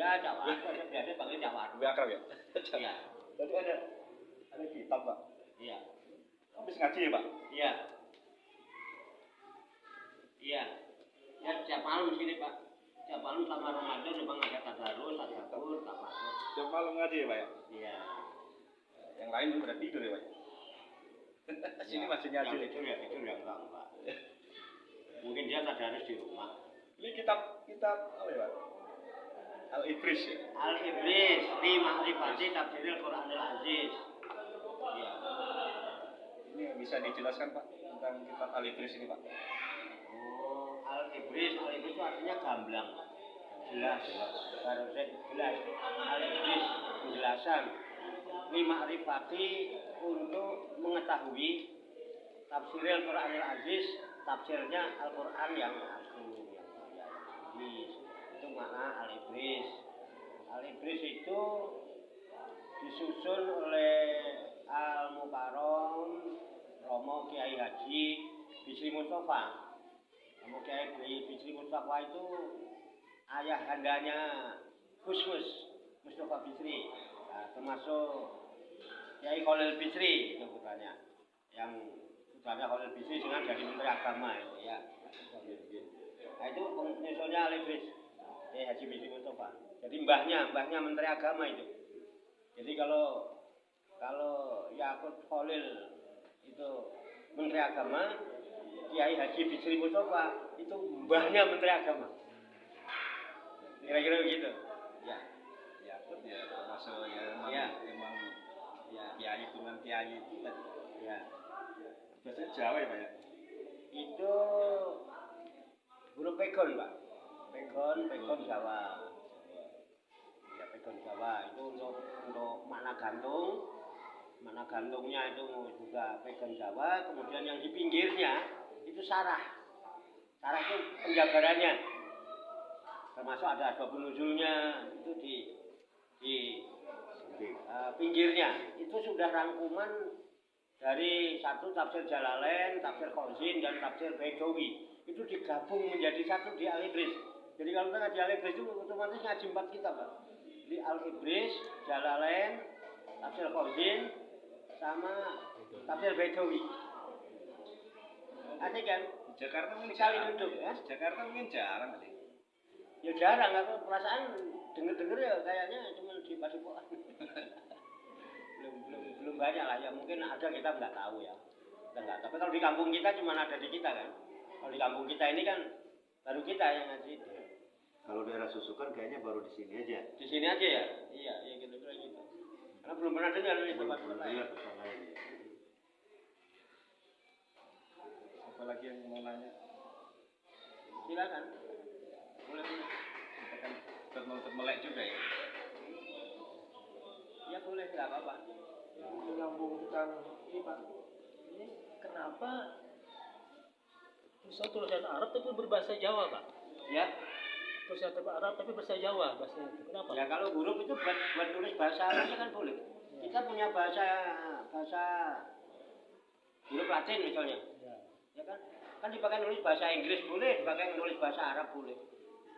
Ya, Cawadu, biasa panggil Cawadu. Lebih akrab ya? Iya. Berarti ada kitab, Pak. Iya. Habis ngaji ya, Pak? Iya. Iya. Ya, tiap malam sini, Pak. Tiap malam selama Ramadan memang ada tadarus, tadabbur, tafakur. Tiap malam ngaji ya, Pak ya? Iya. Yang lain udah tidur ya, Pak? Sini Ya, masih ngaji. Yang tidur ya enggak, Pak. Mungkin dia tadarus di rumah. Ini kitab apa ya, Pak? Al-Ibris ya? Al-Ibris fi ma'rifati tafsiril Qur'anil Aziz. Iya. Ini bisa dijelaskan, Pak, tentang kitab Al-Ibris ini, Pak? Oh, Al-Ibris itu artinya gamblang. Jelas. Harusnya jelas. Al-Ibris penjelasan fi ma'rifati untuk mengetahui tafsiril Qur'anil Aziz, tafsirnya Al-Qur'an yang agung, yang Aziz. Itu makna Al-Ibris. Al-Ibris itu disusun oleh Al-Mukarram Romo Kiai Haji Bisri Mustafa. Romo Kiai Bisri Mustafa itu ayahandanya Gusmus Mustafa Bisri. Nah, termasuk Kiai Khalil Bisri itu putranya. Yang putranya Khalil Bisri dengan dari Menteri Agama ya. Nah, itu penyusunnya Al-Ibris. Haji Bisri Mustafa. Jadi mbahnya Menteri Agama itu. Jadi kalau Yakut Khalil itu Menteri Agama, Kiai Haji Bisri Mustafa itu mbahnya Menteri Agama. Kira-kira begitu. Ya. Yakut ya termasuk ya emang ya kiai dengan kiai itu kan. Ya. Bahasa Jawa ya, Pak ya? Itu huruf pegon, Pak. Pegon Jawa. Ya, pegon Jawa itu untuk makna gantung. Makna gantungnya itu juga pegon Jawa. Kemudian yang di pinggirnya itu sarah. Sarah itu penjabarannya. Termasuk ada asbab nuzulnya itu di pinggirnya. Itu sudah rangkuman dari satu tafsir Jalalain, tafsir Khazin dan tafsir Baidawi. Itu digabung menjadi satu di Al-Ibris. Jadi kalau kita ngaji Al-Ibris itu otomatis ngaji 4 kitab, Pak. Di Al-Ibris, Jalalain, tafsir Khazin sama tafsir Baidawi. Asik kan? Jakarta mungkin sekali duduk ya. Jakarta mungkin jarang kali. Ya jarang, aku perasaan denger ya kayaknya cuma di Padepokan. belum banyak lah ya, mungkin ada kita nggak tahu ya. Kita nggak. Tapi kalau di kampung kita cuma ada di kita kan. Kalau di kampung kita ini kan baru kita yang ngaji. Kalau daerah Susukan kayaknya baru di sini aja. Di sini aja ya? Iya, kira-kira gitu. Karena belum pernah dengar di tempat lain. Apa lagi yang mau nanya? Silakan. Boleh. Kita kan ikut melek juga ya. Ya boleh, nggak apa-apa. Menyambungkan ini, Pak. Ini kenapa tulisan Arab tapi berbahasa Jawa, Pak? Ya. Tulisan Arab tapi bahasa Jawa, bahasa itu. Kenapa? Ya kalau huruf itu buat tulis bahasa Arab kan boleh. Kita punya bahasa huruf Latin misalnya. Ya kan? Kan dipakai nulis bahasa Inggris boleh, dipakai nulis bahasa Arab boleh.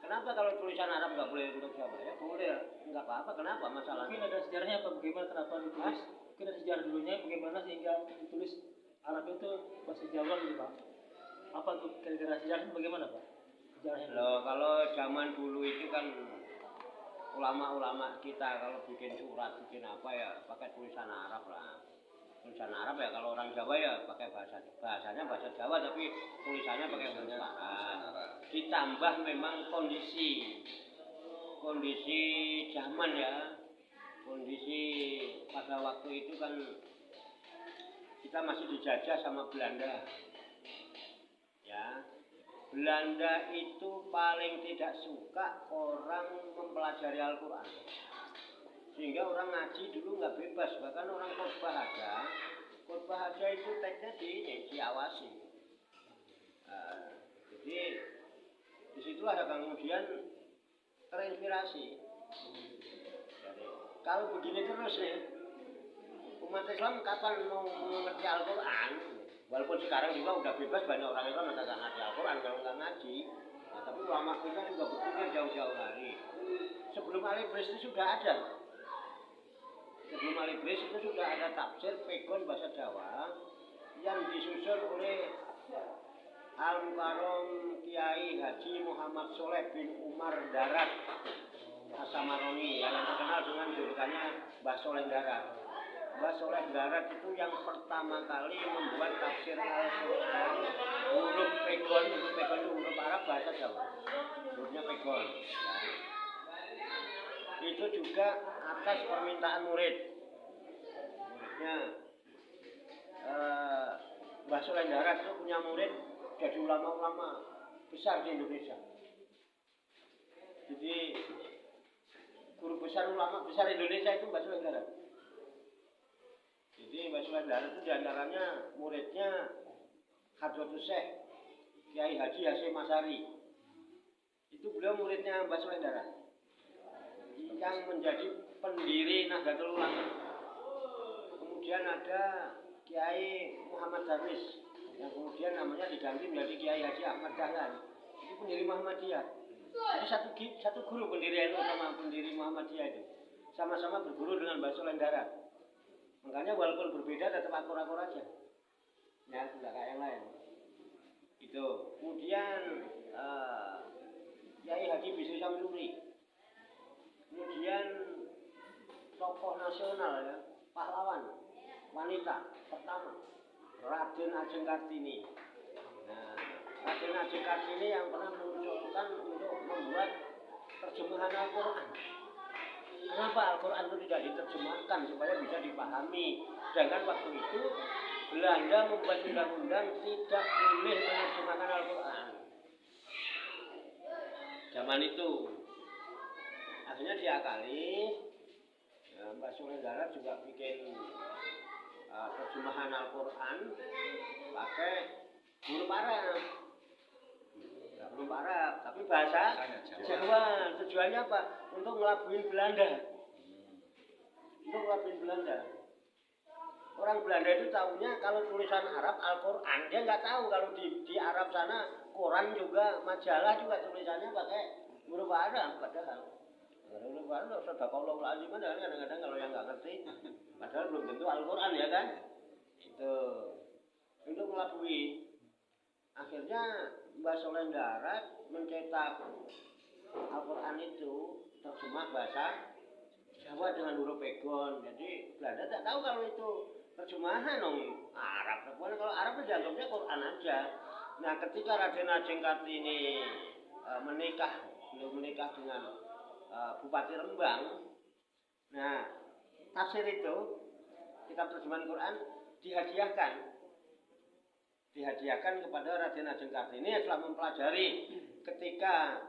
Kenapa kalau tulisan Arab nggak boleh untuk Jawa? Ya boleh, nggak apa-apa. Kenapa masalahnya? Mungkin ada sejarahnya apa? Bagaimana kenapa ditulis? Mungkin ada sejarah dulunya bagaimana sehingga ditulis Arab itu bahasa Jawa gitu, Pak? Apa tuh kira-kira sejarahnya bagaimana, Pak? Sejarahnya. Loh, kalau zaman dulu itu kan ulama-ulama kita kalau bikin surat, bikin apa ya pakai tulisan Arab lah. Tulisan Arab ya, kalau orang Jawa ya pakai bahasanya bahasa Jawa tapi tulisannya pakai bahasa Arab. Ditambah memang kondisi zaman ya, kondisi pada waktu itu kan kita masih dijajah sama Belanda. Ya, Belanda itu paling tidak suka orang mempelajari Al-Quran. Sehingga orang ngaji dulu nggak bebas, bahkan orang khotbah aja itu teksnya diawasi. Jadi disitulah ya kemudian terinspirasi. Jadi, kalau begini terus nih, umat Islam kapan mau mengerti Al-Quran? Walaupun sekarang juga udah bebas, banyak orang Islam yang nggak ngaji Al-Quran kalau nggak ngaji. Nah, tapi ulama kita juga berpikir jauh-jauh hari. Sebelum sebelum Alibris itu sudah ada. Sebelum Alibris itu sudah ada tafsir pegon bahasa Jawa yang disusun oleh Al-Mukarram Kiai Haji Muhammad Soleh bin Umar Darat As-Samaroni yang terkenal dengan julukannya Mbah Soleh Darat. Mbah Soleh Darat itu yang pertama kali membuat tafsir Al-Quran huruf pegon itu huruf Arab bahasa Jawa. Hurufnya pegon. Itu juga atas permintaan murid. Muridnya Mbah Soleh Darat itu punya murid jadi ulama-ulama besar di Indonesia. Jadi guru besar ulama besar Indonesia itu Mbah Soleh Darat. Jadi Mbah Soleh Darat itu diantaranya muridnya Hadratus Syekh Kiai Haji Hasyim Asy'ari. Itu beliau muridnya Mbah Soleh Darat yang menjadi pendiri Nahdlatul Ulama. Kemudian ada Kiai Muhammad Darwis yang kemudian namanya diganti menjadi Kiai Haji Ahmad Dahlan. Itu pendiri Muhammadiyah. Jadi satu guru pendiri NU sama pendiri Muhammadiyah itu. Sama-sama berguru dengan Mbah Soleh Darat. Makanya walaupun berbeda tetap akur-akur aja. Ya, tidak kayak yang lain. Itu. Kemudian Kiai Haji Bisri Samsuri. Kemudian tokoh nasional ya, pahlawan wanita pertama Raden Ajeng Kartini. Nah, Raden Ajeng Kartini yang pernah mengusulkan untuk membuat terjemahan Al-Quran. Kenapa Al-Quran itu tidak diterjemahkan supaya bisa dipahami? Sedangkan waktu itu Belanda membuat undang-undang tidak boleh menerjemahkan Al-Quran. Zaman itu akhirnya diakali. Ya, Mbah Soleh Darat juga bikin terjemahan Al-Quran pakai huruf Arab. Huruf Arab, tapi bahasa Jawa. Tujuannya apa? Untuk ngelabuin Belanda. Untuk ngelabuin Belanda. Orang Belanda itu tahunya kalau tulisan Arab Al-Quran, dia nggak tahu kalau di Arab sana koran juga, majalah juga tulisannya pakai huruf Arab. Padahal huruf Arab sadaqallahu al-azim kadang-kadang kalau yang nggak ngerti, padahal belum tentu Al-Quran ya kan? Itu untuk melabui. Akhirnya Mbah Soleh Darat mencetak Al-Quran itu terjemah bahasa Jawa dengan huruf pegon. Jadi Belanda tak tahu kalau itu terjemahan Arab. Kalau Arab itu dianggapnya Quran aja. Nah, ketika Raden Ajeng Kartini menikah dengan Bupati Rembang, nah tafsir itu kitab terjemahan Quran dihadiahkan kepada Raden Ajeng Kartini setelah mempelajari ketika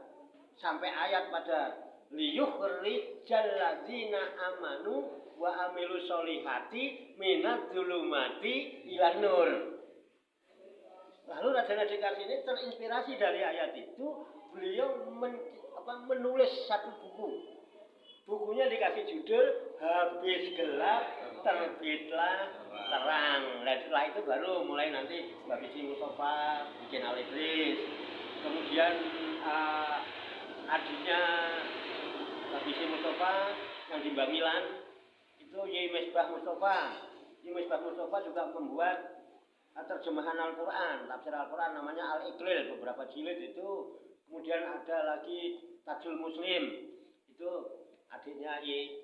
sampai ayat pada liyukhrijal ladzina amanu wa amilu sholihati minadz zulumati ilan nur. Lalu Raden Ajeng Kartini terinspirasi dari ayat itu, beliau menulis satu buku. Bukunya dikasih judul Habis Gelap Terbitlah Terang. Dan setelah itu baru mulai nanti Mbak Bisri Mustafa bikin Alibris. Kemudian adiknya Mbak Bisri Mustafa yang di Bamilan itu Yai Misbah Mustafa. Yai Misbah Mustafa juga membuat terjemahan Al-Quran, tafsir Al-Quran namanya Al-Iqlil, beberapa jilid itu. Kemudian ada lagi Tajul Muslim, itu adiknya Yai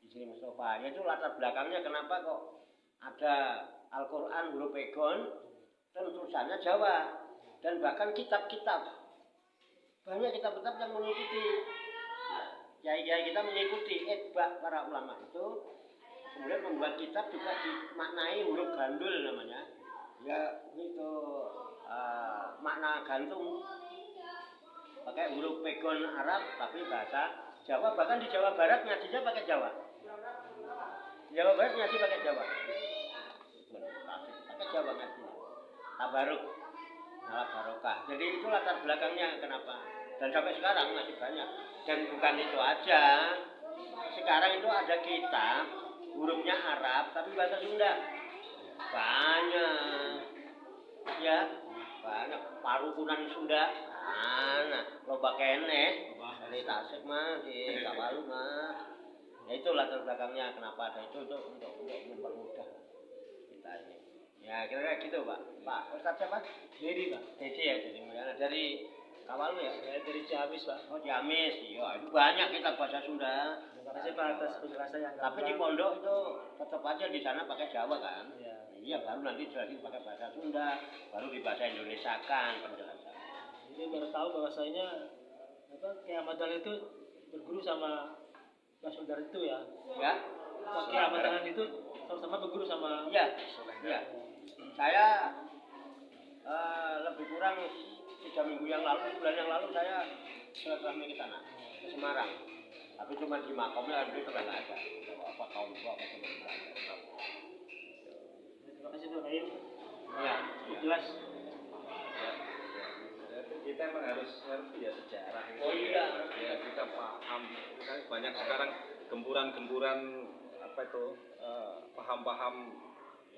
Bisri Mustafa. Itu latar belakangnya kenapa kok ada Al-Quran huruf pegon dan tulisannya Jawa. Dan bahkan kitab-kitab, banyak kitab-kitab yang mengikuti. Kiai-kiai kita mengikuti etbah para ulama itu. Kemudian membuat kitab juga dimaknai huruf gandul namanya. Ya itu makna gantung. Pakai huruf pegon Arab tapi bahasa Jawa, bahkan di Jawa Barat ngajinya pakai Jawa. Di Jawa Barat ngaji pakai Jawa. Pakai Jawa ngaji. Tabaruk, malah barokah. Jadi itu latar belakangnya kenapa. Dan sampai sekarang masih banyak. Dan bukan itu aja. Sekarang itu ada kitab hurufnya Arab tapi bahasa Sunda. Banyak. Ya, banyak parukunan Sunda. Loba keneh. dari Tasik mah di Kawalu mah. Ya itu latar belakangnya kenapa ada itu untuk mempermudah kita ini. Ya kira-kira gitu Pak. Pak Ustadz siapa? Dedi Pak. Desi ya jadi Mulyana dari Kawalu ya. Saya dari Ciamis Pak. Oh Ciamis, iya itu banyak kita bahasa Sunda. Terima kasih Pak atas penjelasan yang Tapi di pondok itu tetap aja di sana pakai Jawa kan. Iya. Iya baru nanti jelasin pakai bahasa Sunda, baru di bahasa Indonesia kan penjelasan. Jadi baru tahu bahwasanya apa kayak Ahmad Dahlan itu berguru sama Mas Sundar itu ya. Ya, Pakai Ahmad Dahlan itu sama-sama berguru sama. iya, iya. Saya lebih kurang 3 minggu yang lalu, bulan yang lalu saya silaturahmi ke sana, ke Semarang. Tapi cuma di makamnya itu sudah nggak ada. Apa kaum tua apa cuma nggak ada. Terima kasih Pak Naim. Iya, Jelas. Kita emang harus ngerti ya sejarah itu. Oh iya. Ya kita paham. Kan banyak sekarang gempuran-gempuran apa itu paham-paham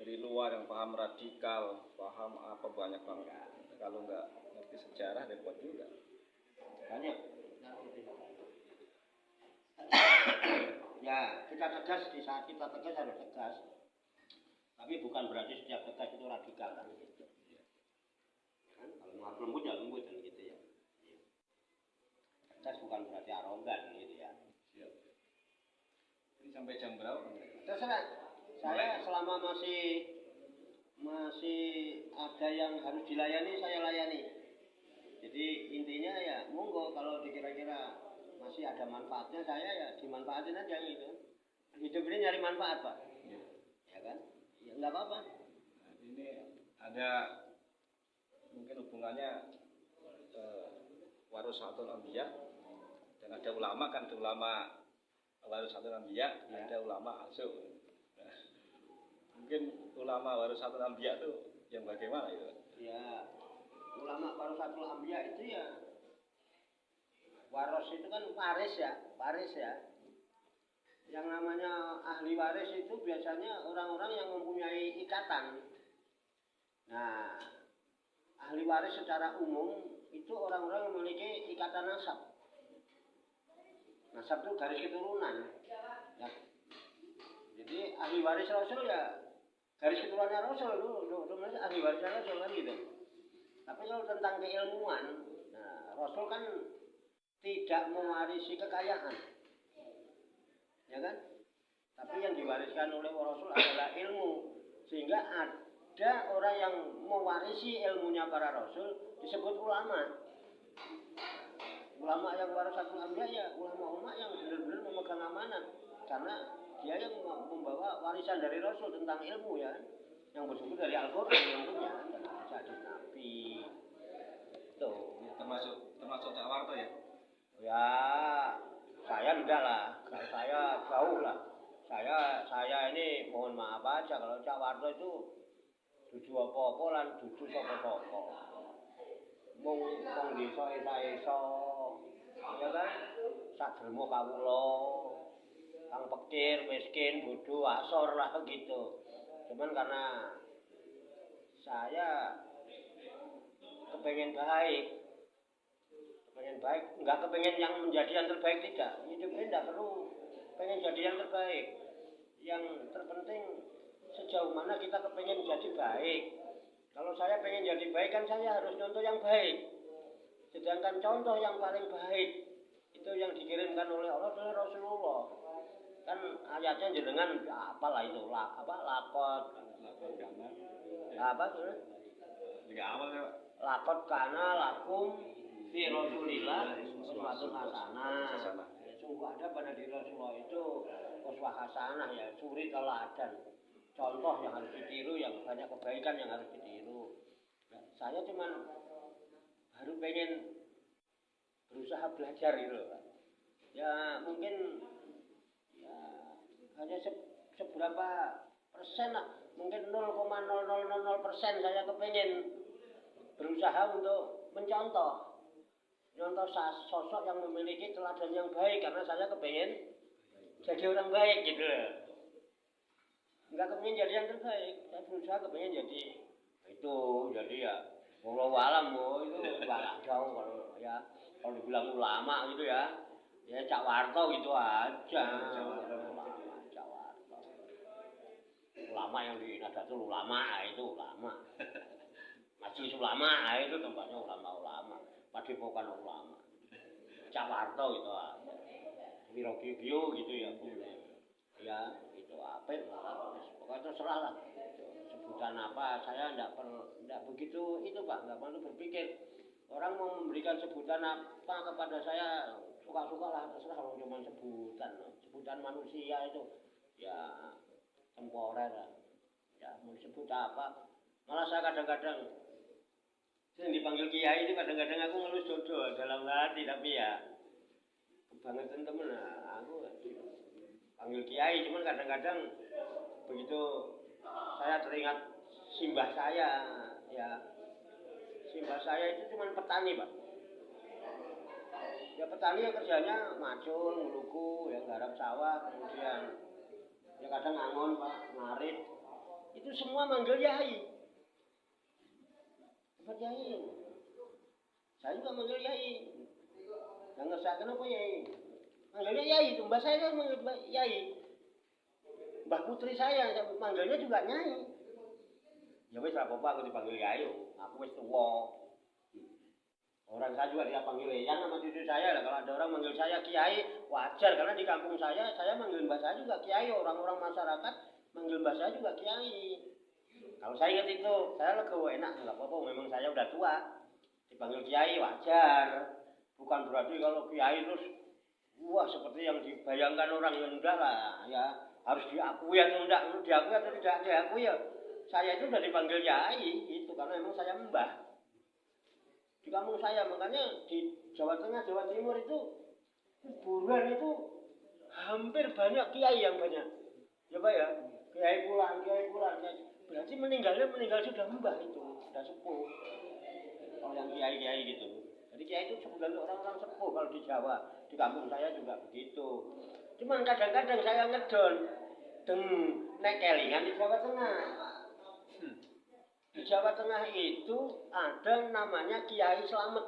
dari luar yang paham radikal, paham apa banyak banget. Kalau nggak ngerti sejarah repot juga. Banyak. Ya, kita tegas di saat kita tegas harus tegas. Tapi bukan berarti setiap tegas itu radikal kan gitu. Kan kalau mau lembut ya lembut kan gitu ya. Tegas bukan berarti arogan gitu ya. Siap. Ini sampai jam berapa? Terserah. Saya selama masih ada yang harus dilayani saya layani. Jadi intinya ya monggo kalau dikira-kira masih ada manfaatnya saya ya dimanfaatin aja gitu. Hidup ini nyari manfaat Pak. Ya kan? Ya nggak apa-apa. Nah, ini ada mungkin hubungannya warasatul anbiya dan ada ulama kan, ada ulama warasatul anbiya, Ya. ada ulama asuk. Nah, mungkin ulama warasatul anbiya itu yang bagaimana itu? Ya ulama warasatul anbiya itu ya waros itu kan waris ya. Yang namanya ahli waris itu biasanya orang-orang yang mempunyai ikatan. Nah, ahli waris secara umum itu orang-orang yang memiliki ikatan nasab. Nasab itu garis keturunan. Ya. Jadi ahli waris Rasul ya garis keturunannya Rasul itu ahli waris Rasul kan gitu. Tapi kalau tentang keilmuan, nah Rasul kan tidak mewarisi kekayaan. Ya kan? Tapi yang diwariskan oleh Rasul adalah ilmu. Sehingga ada orang yang mewarisi ilmunya para Rasul disebut ulama. Ulama yang warasatul anbiya ya ulama-ulama yang benar-benar memegang amanat. Karena dia yang membawa warisan dari Rasul tentang ilmu ya. Yang bersumber dari Al-Quran ilmunya. Dari hadis Nabi. Tuh. Termasuk Cak Warto ya? Ya, saya enggak lah. Kalau saya jauh lah. Saya ini mohon maaf aja kalau Cak Warto itu dudu apa-apa lan dudu sapa-sapa. Mung desa-desa ya kan? Sadermo kawula. Kang pikir miskin, bodoh, asor lah gitu. Cuman karena saya kepengen baik, nggak kepengen yang menjadi yang terbaik tidak. Hidup ini tidak perlu pengen jadi yang terbaik. Yang terpenting sejauh mana kita kepengen jadi baik. Kalau saya pengen jadi baik kan saya harus contoh yang baik. Sedangkan contoh yang paling baik itu yang dikirimkan oleh Allah adalah Rasulullah. Kan ayatnya jenengan apalah itu lakot apa tuh? Juga awal ya Pak? Lakot kana lakum fi Rasulillah uswatun hasanah. Sungguh ada pada diri Rasulullah itu uswah hasanah ya, suri teladan. Contoh yang harus ditiru, yang banyak kebaikan yang harus ditiru. Nah, saya cuman baru pengen berusaha belajar gitu Pak. Ya mungkin ya hanya seberapa persen lah, mungkin 0,0000% saya kepengen berusaha untuk mencontoh sosok yang memiliki teladan yang baik karena saya kepengen jadi orang baik gitu loh. Enggak kepengen jadi yang terbaik, saya berusaha kepengen jadi itu jadi ya wallahu alam itu enggak jauh kalau dibilang ulama gitu ya. Ya Cak Warto gitu aja. Cak Warto. Cak Warto. Ulama yang di Nahdlatul Ulama itu ulama. Majelis Ulama itu tempatnya ulama-ulama. Padepokan ulama. Cak Warto gitu aja. Wiro-Gio gitu ya boleh. Ya itu apa? Pokoknya terserah lah. Sebutan apa saya enggak begitu itu Pak, enggak perlu berpikir. Orang mau memberikan sebutan apa kepada saya suka-suka lah, terserah kalau cuma sebutan manusia itu ya temporer lah. Ya mau disebut apa, malah saya kadang-kadang sering dipanggil kiai itu kadang-kadang aku ngelus jodoh dalam hati, tapi ya kebangetan temen aku panggil kiai, cuman kadang-kadang begitu saya teringat simbah saya, ya simbah saya itu cuma petani Pak. Ya petani ya kerjanya macul, nguluku, ya garap sawah, kemudian ya kadang angon Pak, ngarit. Itu semua manggil yai. Tempat yai. Saya juga manggil yai. Yang ngerasa kenapa yai? Manggilnya yai itu, mbak saya kan manggil yai. Mbah putri saya manggilnya juga nyai. Ya wis ora apa-apa aku dipanggil yai. Aku wis tuwa. Orang saya juga dia panggil yang sama cucu saya lah. Kalau ada orang manggil saya kiai wajar karena di kampung saya manggil mbah saya juga kiai. Orang-orang masyarakat manggil mbah saya juga kiai. Kalau saya ingat itu, saya legowo enak nggak apa-apa. Memang saya udah tua, dipanggil kiai wajar. Bukan berarti kalau kiai terus wah seperti yang dibayangkan orang yang enggak lah ya. Harus diakui atau enggak, diakui atau tidak diakui ya. Saya itu udah dipanggil yai itu karena memang saya mbah. Di kampung saya makanya di Jawa Tengah, Jawa Timur itu kuburan itu hampir banyak kiai yang banyak. Ya Pak ya, kiai pulang. Berarti meninggal sudah mbah itu, sudah sepuh. Kalau yang kiai gitu. Jadi kiai itu sebutan orang-orang sepuh kalau di Jawa. Di kampung saya juga begitu. Cuman kadang-kadang saya ngedon nek kelingan di Jawa Tengah. Di Jawa Tengah itu ada namanya Kiai Slamet.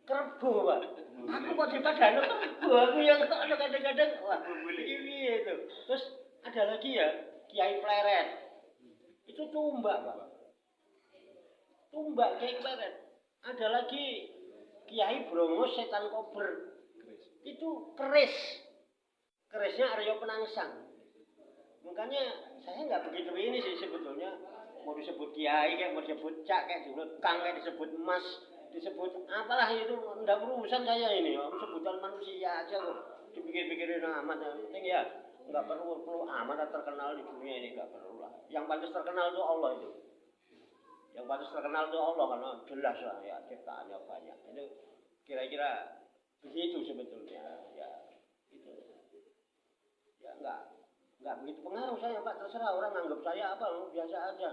Kerbo Pak. Aku kok dipadano kerbo aku yang kadang-kadang wah ini itu. Terus ada lagi ya Kiai Pleret. Itu tumbak Pak. Tumbak Kiai Pleret. Ada lagi Kiai Bromo Setan Kober. Itu keris. Kerisnya Aryo Penangsang. Makanya saya nggak begitu ini sih sebetulnya. Mau disebut kiai kayak mau disebut cak kayak disebut kang kayak disebut mas disebut apalah itu enggak urusan saya ini sebutan manusia aja kok dipikir-pikirin amat yang penting ya nggak perlu amat terkenal di dunia ini nggak perlu lah yang pantas terkenal itu Allah itu yang pantas terkenal itu Allah karena jelas lah ya ciptaannya banyak itu kira-kira begitu sebetulnya ya itu ya nggak begitu pengaruh saya Pak terserah orang anggap saya apa biasa aja.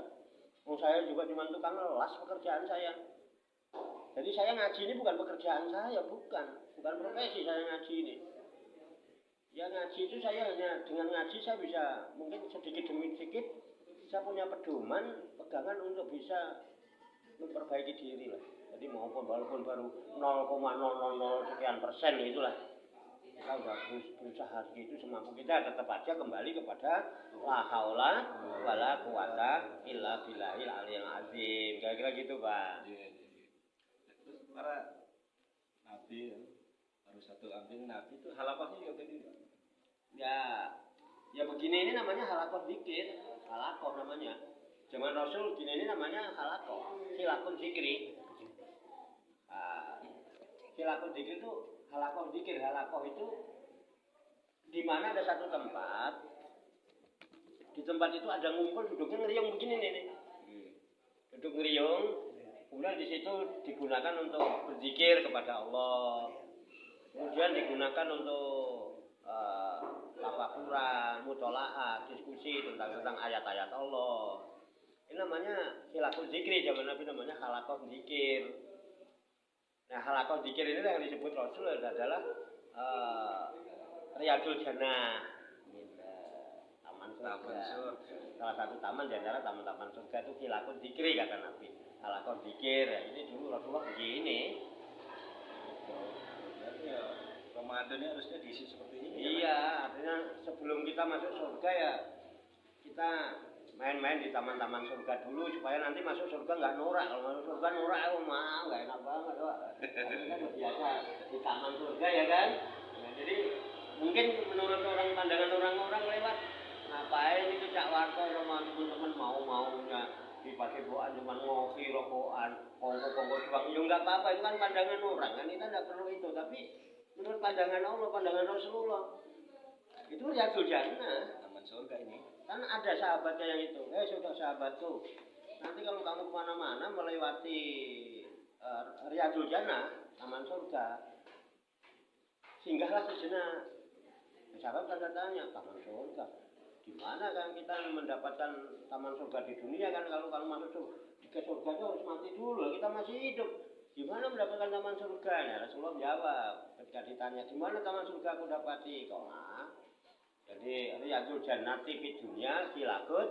Saya juga cuma tukang las pekerjaan saya. Jadi saya ngaji ini bukan pekerjaan saya, bukan profesi saya ngaji ini. Ya ngaji itu saya hanya dengan ngaji saya bisa mungkin sedikit demi sedikit saya punya pedoman pegangan untuk bisa memperbaiki diri lah. Jadi walaupun baru 0,000 sekian persen itulah. Kita udah berusaha segitu semampu kita tetap aja kembali kepada la haula wala quwata illa billahil aliyil azim. Kira-kira gitu, Pak. Terus para nabi harus satu nabi itu halaqahnya juga begini. Ya begini ini namanya halaqah zikir, halaqah namanya. Zaman Rasul gini ini namanya halaqah, hilakun zikri. Hilakun zikri itu halaqah zikir, halaqah itu di mana ada satu tempat. Di tempat itu ada ngumpul duduknya ngeriung begini nih. Duduk ngeriung, kemudian di situ digunakan untuk berzikir kepada Allah. Kemudian digunakan untuk tafakuran, mutolaah, diskusi tentang ayat-ayat Allah. Ini namanya hilakul zikri, zaman Nabi namanya halaqah zikir. Nah, halaqah zikir ini yang disebut Rasul adalah Riyadul Jannah. Taman surga. Salah satu taman di antara taman-taman surga itu hilakul zikri kata Nabi. Halaqah zikir. Ini dulu Rasulullah begini. Ramadannya harusnya diisi seperti ini. Iya, artinya sebelum kita masuk surga ya kita main-main di taman-taman surga dulu supaya nanti masuk surga nggak norak. Kalau masuk surga norak aku mau nggak enak banget, Pak. Kita udah biasa di taman surga ya kan. Nah, jadi mungkin menurut pandangan orang-orang lewat ngapain itu Cak Warto sama teman-teman mau-maunya di padepokan cuma ngopi rokokan kongko-kongko doang. Ya nggak apa-apa, itu kan pandangan orang kan, kita nggak perlu itu. Tapi menurut pandangan Allah, pandangan Rasulullah itu Riyadul Jannah. Taman surga ini. Kan ada sahabatnya yang itu, sudah sahabatku, nanti kalau kamu kemana-mana melewati Riyadul Jannah, taman surga, singgahlah sejenak. Sahabat tanda tanya, taman surga, di mana kan kita mendapatkan taman surga di dunia kan? Kalau masuk ke surga itu harus mati dulu, kita masih hidup. Di mana mendapatkan taman surga? Nah, Rasulullah jawab ketika ditanya, di mana taman surga aku dapati? Jadi Riyadul Jannati di dunia silakut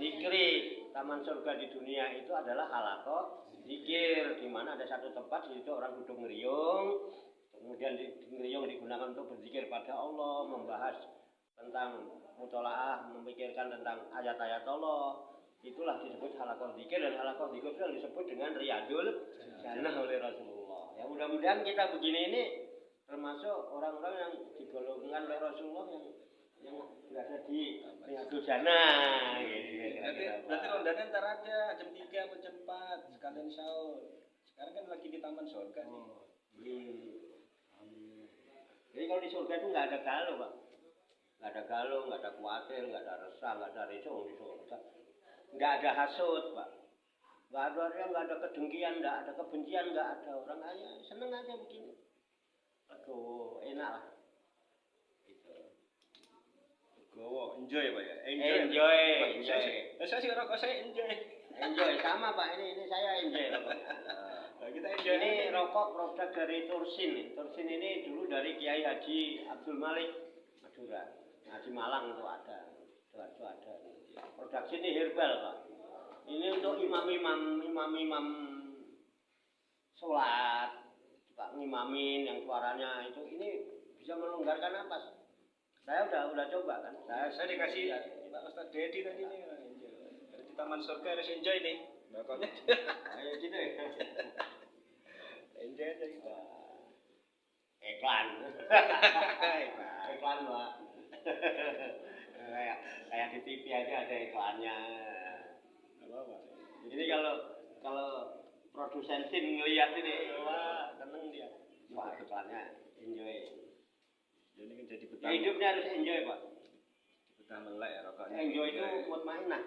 zikri. Taman surga di dunia itu adalah halaqah zikir, di mana ada satu tempat di situ orang duduk ngeriung, kemudian di ngeriung digunakan untuk berzikir pada Allah, membahas tentang mutolaah, memikirkan tentang ayat-ayat Allah. Itulah disebut halaqah zikir, dan halaqah zikir itu disebut dengan Riyadul Jannah oleh Rasulullah. Ya mudah-mudahan kita begini ini termasuk orang-orang yang digolongkan oleh Rasulullah yang berada di Riyadul Jannah gitu. Berarti rondanya ntar aja jam 3 atau jam 4 sekalian sahur. Sekarang kan lagi di taman surga nih. Jadi kalau di surga itu nggak ada galau, Pak. Nggak ada galau, nggak ada khawatir, nggak ada resah, nggak ada risau di surga. Nggak ada hasut, Pak. Nggak ada kedengkian, nggak ada kebencian, nggak ada. Orang aja seneng aja begini. Aduh, enak lah. Gowo, enjoy Pak ya? Enjoy. Saya sih rokok saya enjoy. Enjoy sama Pak, ini saya enjoy rokok. Nah, kita enjoy. Ini rokok produk dari Tursin. Tursin ini dulu dari Kiai Haji Abdul Malik Madura. Nah, di Malang itu ada. Itu ada. Produk sini herbal Pak. Ini untuk imam-imam sholat, Pak ngimamin yang suaranya itu ini bisa melonggarkan napas. Saya udah coba kan. Saya dikasih Pak Ustaz Dedi tadi nih. Di taman surga harus enjoy nih. Rokoknya. Ayo gitu ya. Enjoy aja kita. Iklan. Iklan Pak. Kayak di TV aja ada iklannya. Apa? Jadi kalau produsen SIM ngelihat ini, wah seneng dia. Wah iklannya enjoy. Jadi kan jadi Ya, hidupnya harus enjoy Pak. betah melek ya rokoknya. Enjoy itu mutmainah.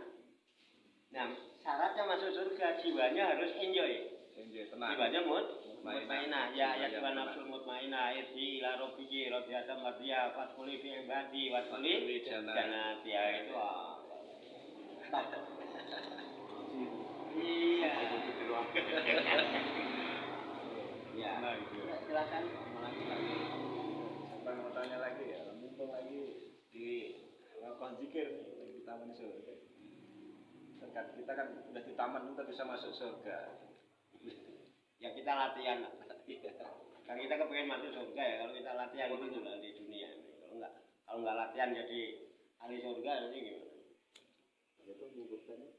Nah syaratnya masuk surga jiwanya harus enjoy. Enjoy tenang. Jiwanya mutmainah. Ya ayat Tuhan nafsul mutmainah. Irji ila robbiki radiyatan mardiyah fadkhuli fi ibadi wadkhuli jannati. Ya itu iya. Ya. Silakan. Mau tanya lagi ya, mumpung lagi di lakukan zikir di taman surga. Kita kan udah di taman kita bisa masuk surga. Ya kita latihan. Kan kita kepengen masuk surga ya, kalau kita latihan itu dulu di dunia. Kalau nggak latihan jadi ahli surga nanti gimana? Itu menyebutkannya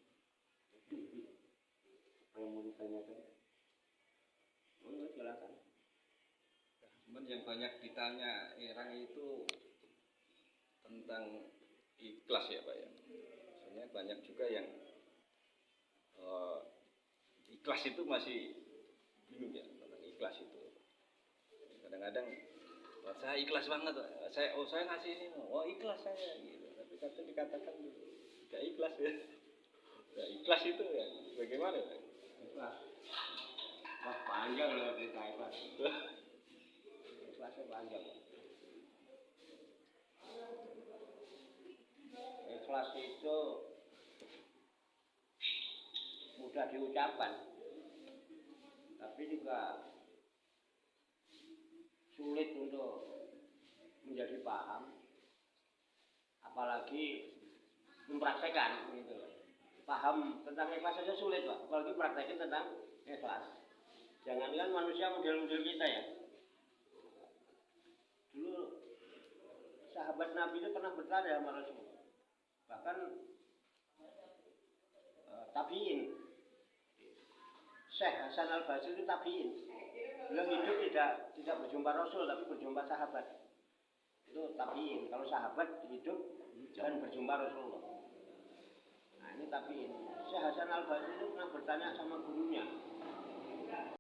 apa yang mau ditanyakan? Oh, silakan. Cuman yang banyak ditanya orang itu tentang ikhlas ya Pak ya. Soalnya banyak juga yang ikhlas itu masih bingung ya tentang ikhlas itu. Kadang-kadang saya ikhlas banget, saya ngasih ini, ikhlas saya gitu. Tapi kadang dikatakan tidak ikhlas ya. Tidak ikhlas itu ya bagaimana Pak? Ikhlas. Wah panjang loh cerita ikhlas. Ikhlasnya panjang. Ikhlas itu mudah diucapkan, tapi juga sulit untuk menjadi paham, apalagi mempraktekkan gitu. Paham tentang ikhlas saja sulit Pak, apalagi praktekin tentang ikhlas. Jangankan manusia model-model kita ya. sahabat Nabi itu pernah bertanya sama Rasul. Bahkan tabiin. Syekh Hasan Al-Basri itu tabiin. Beliau hidup tidak berjumpa Rasul tapi berjumpa sahabat. Itu tabiin. Kalau sahabat hidup dan berjumpa Rasulullah. Nah ini tabiin. Syekh Hasan Al-Basri itu pernah bertanya sama gurunya.